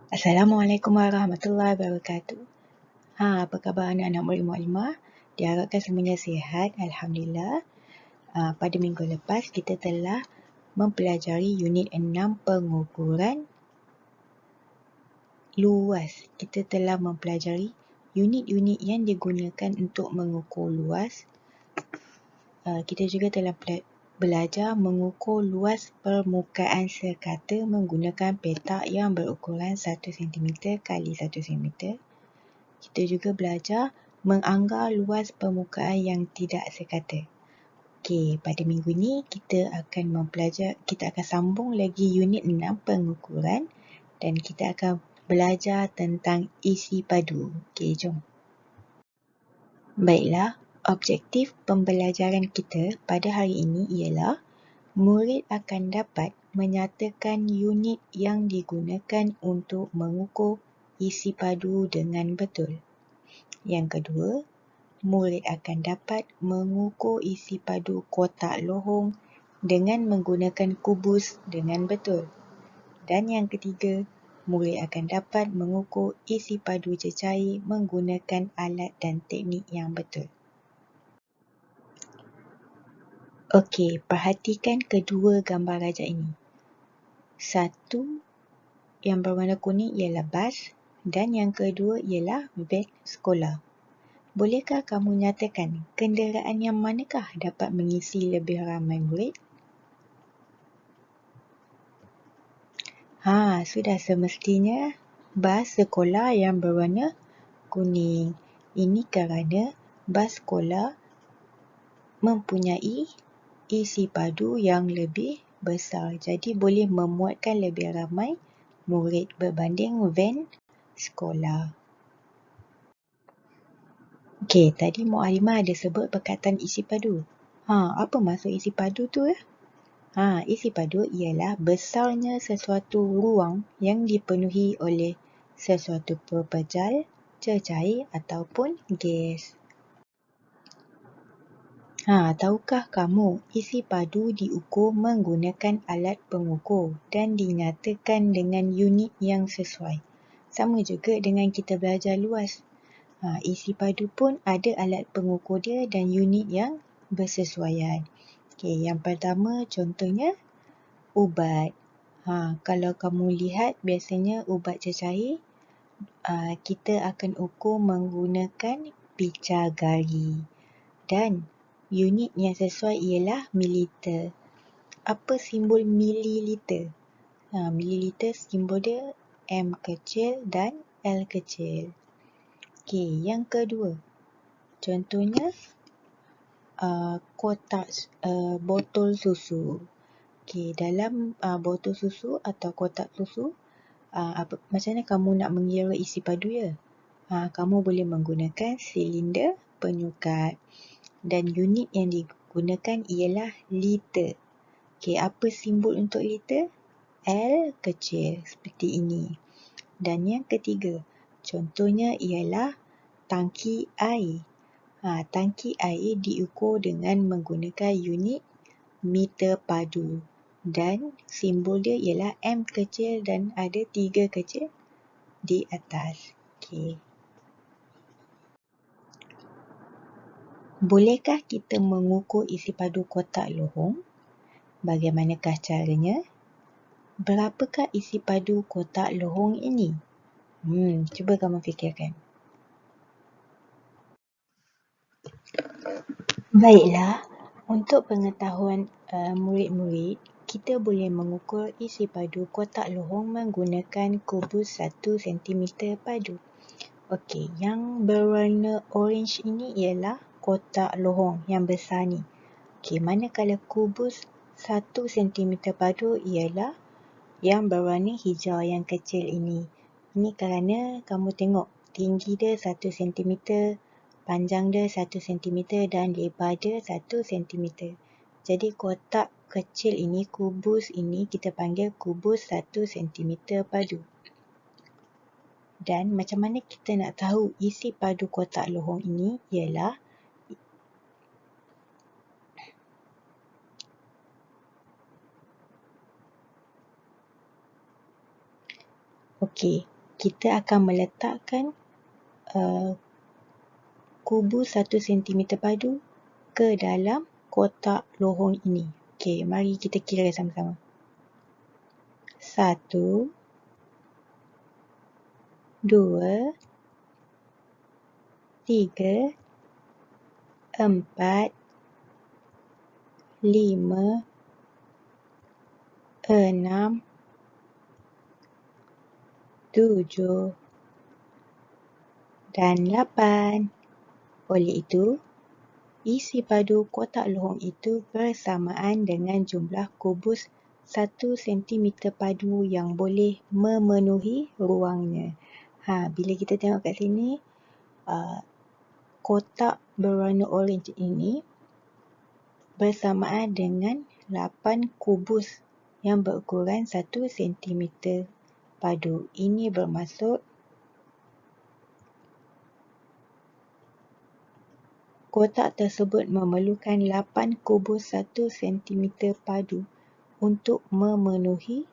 Assalamualaikum warahmatullahi wabarakatuh. Apa khabar anak-anak murid-muklimah? Diharapkan semuanya sihat, Alhamdulillah. Pada minggu lepas, kita telah mempelajari unit 6 pengukuran luas. Kita telah mempelajari unit-unit yang digunakan untuk mengukur luas. Kita juga telah belajar mengukur luas permukaan sekata menggunakan petak yang berukuran 1 cm kali 1 cm. Kita juga belajar menganggar luas permukaan yang tidak sekata. Okey, pada minggu ni kita akan sambung lagi unit 6 pengukuran dan kita akan belajar tentang isi padu. Okey, jom. Baiklah, objektif pembelajaran kita pada hari ini ialah murid akan dapat menyatakan unit yang digunakan untuk mengukur isi padu dengan betul. Yang kedua, murid akan dapat mengukur isi padu kotak lohong dengan menggunakan kubus dengan betul. Dan yang ketiga, murid akan dapat mengukur isi padu cecair menggunakan alat dan teknik yang betul. Okey, perhatikan kedua gambar rajak ini. Satu yang berwarna kuning ialah bas dan yang kedua ialah van sekolah. Bolehkah kamu nyatakan kenderaan yang manakah dapat mengisi lebih ramai murid? Sudah semestinya bas sekolah yang berwarna kuning. Ini kerana bas sekolah mempunyai isi padu yang lebih besar. Jadi boleh memuatkan lebih ramai murid berbanding van sekolah. Okey, tadi Muallimah ada sebut perkataan isi padu. Apa maksud isi padu tu? Isi padu ialah besarnya sesuatu ruang yang dipenuhi oleh sesuatu pepejal, cecair ataupun gas. Tahukah kamu isi padu diukur menggunakan alat pengukur dan dinyatakan dengan unit yang sesuai. Sama juga dengan kita belajar luas. Isi padu pun ada alat pengukur dia dan unit yang bersesuaian. Okey, yang pertama contohnya ubat. Kalau kamu lihat biasanya ubat cecair kita akan ukur menggunakan picagari dan unit yang sesuai ialah mililiter. Apa simbol mililiter? Mililiter simbol dia M kecil dan L kecil. Okey, yang kedua. Contohnya kotak botol susu. Okey, dalam botol susu atau kotak susu, macam mana kamu nak mengira isi padu ya? Kamu boleh menggunakan silinder penyukat dan unit yang digunakan ialah liter. Okey, apa simbol untuk liter? L kecil seperti ini. Dan yang ketiga, contohnya ialah tangki air. Tangki air diukur dengan menggunakan unit meter padu dan simbol dia ialah M kecil dan ada 3 kecil di atas. Okey. Bolehkah kita mengukur isi padu kotak lohong? Bagaimanakah caranya? Berapakah isi padu kotak lohong ini? Cuba kamu fikirkan. Baiklah, untuk pengetahuan murid-murid, kita boleh mengukur isi padu kotak lohong menggunakan kubus 1 cm padu. Okey, yang berwarna orange ini ialah kotak lohong yang besar ni. Okey, manakala kubus 1 cm padu ialah yang berwarna hijau yang kecil ini. Ini kerana kamu tengok tinggi dia 1 cm, panjang dia 1 cm dan lebar dia 1 cm. Jadi kotak kecil ini, kubus ini kita panggil kubus 1 cm padu. Dan macam mana kita nak tahu isi padu kotak lohong ini ialah okey, kita akan meletakkan kubus 1 cm padu ke dalam kotak lohong ini. Okey, mari kita kira sama-sama. 1, 2, 3, 4, 5, 6, 7 dan 8. Oleh itu, isi padu kotak lohong itu bersamaan dengan jumlah kubus 1 cm padu yang boleh memenuhi ruangnya. Bila kita tengok kat sini, kotak berwarna orange ini bersamaan dengan 8 kubus yang berukuran 1 cm padu. Ini bermaksud kotak tersebut memerlukan 8 kubus 1 cm padu untuk memenuhi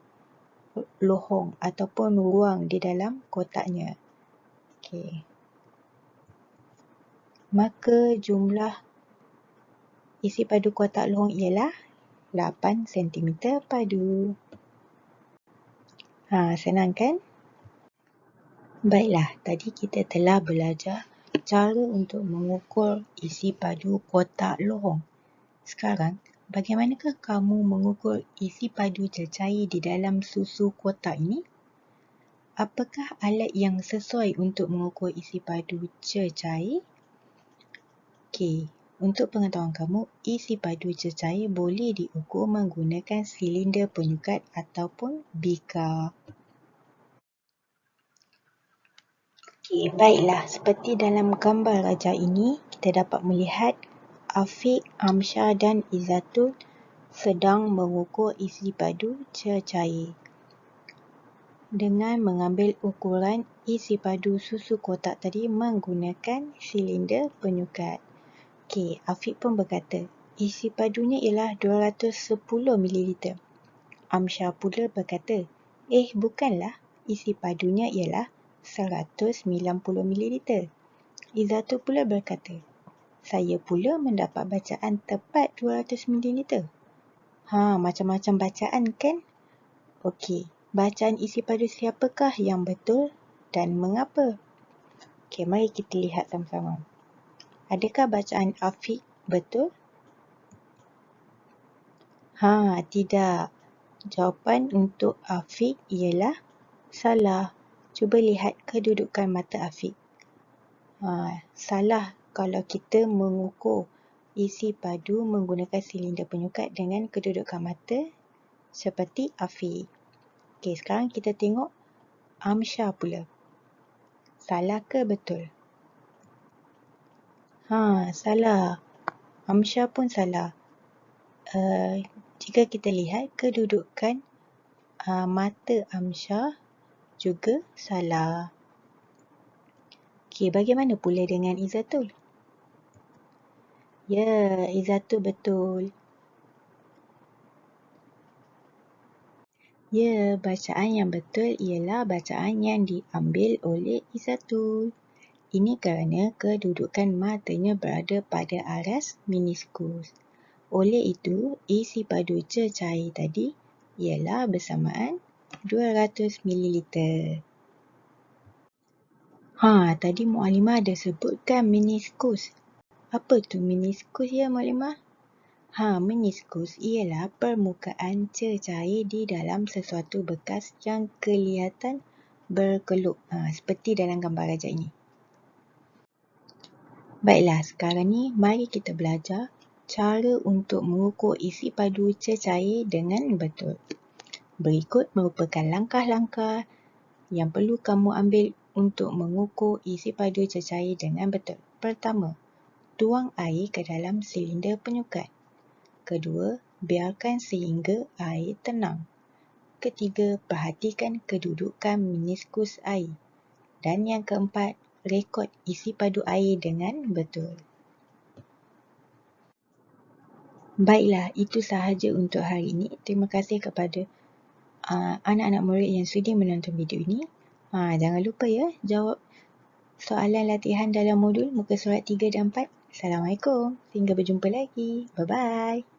lohong ataupun ruang di dalam kotaknya. Okey. Maka jumlah isi padu kotak lohong ialah 8 cm padu. Senang kan? Baiklah, tadi kita telah belajar cara untuk mengukur isi padu kotak lohong. Sekarang, bagaimanakah kamu mengukur isi padu cecair di dalam susu kotak ini? Apakah alat yang sesuai untuk mengukur isi padu cecair? Okey, untuk pengetahuan kamu, isi padu cecair boleh diukur menggunakan silinder penyukat ataupun bika. Okey, baiklah. Seperti dalam gambar raja ini, kita dapat melihat Afiq, Amsyar dan Izzatul sedang mengukur isi padu cecair dengan mengambil ukuran isi padu susu kotak tadi menggunakan silinder penyukat. Okey, Afiq pun berkata, isi padunya ialah 210 ml. Amsyar pula berkata, bukanlah, isi padunya ialah 190 ml. Izzatul pula berkata, saya pula mendapat bacaan tepat 200 ml. Macam-macam bacaan kan? Okey, bacaan isi padu siapakah yang betul dan mengapa? Okey, mari kita lihat sama-sama. Adakah bacaan Afiq betul? Tidak. Jawapan untuk Afiq ialah salah. Cuba lihat kedudukan mata Afiq. Salah kalau kita mengukur isi padu menggunakan silinder penyukat dengan kedudukan mata seperti Afiq. Okey, sekarang kita tengok Amsyar pula. Salah ke betul? Salah. Amsyar pun salah. Jika kita lihat kedudukan mata Amsyar juga salah. Okey, bagaimana pula dengan Izzatul? Ya, Izzatul betul. Ya, bacaan yang betul ialah bacaan yang diambil oleh Izzatul. Ini kerana kedudukan matanya berada pada aras meniskus. Oleh itu, isi padu cecair tadi ialah bersamaan 200 ml. Tadi Muallimah ada sebutkan meniskus. Apa tu meniskus ya Muallimah? Meniskus ialah permukaan cecair di dalam sesuatu bekas yang kelihatan berkeluk. Seperti dalam gambar raja ini. Baiklah, sekarang ni mari kita belajar cara untuk mengukur isi padu cecair dengan betul. Berikut merupakan langkah-langkah yang perlu kamu ambil untuk mengukur isi padu cecair dengan betul. Pertama, tuang air ke dalam silinder penyukat. Kedua, biarkan sehingga air tenang. Ketiga, perhatikan kedudukan meniskus air. Dan yang keempat, rekod isi padu air dengan betul. Baiklah, itu sahaja untuk hari ini. Terima kasih kepada anak-anak murid yang sudi menonton video ini. Jangan lupa ya, jawab soalan latihan dalam modul muka surat 3 dan 4. Assalamualaikum. Sehingga berjumpa lagi. Bye-bye.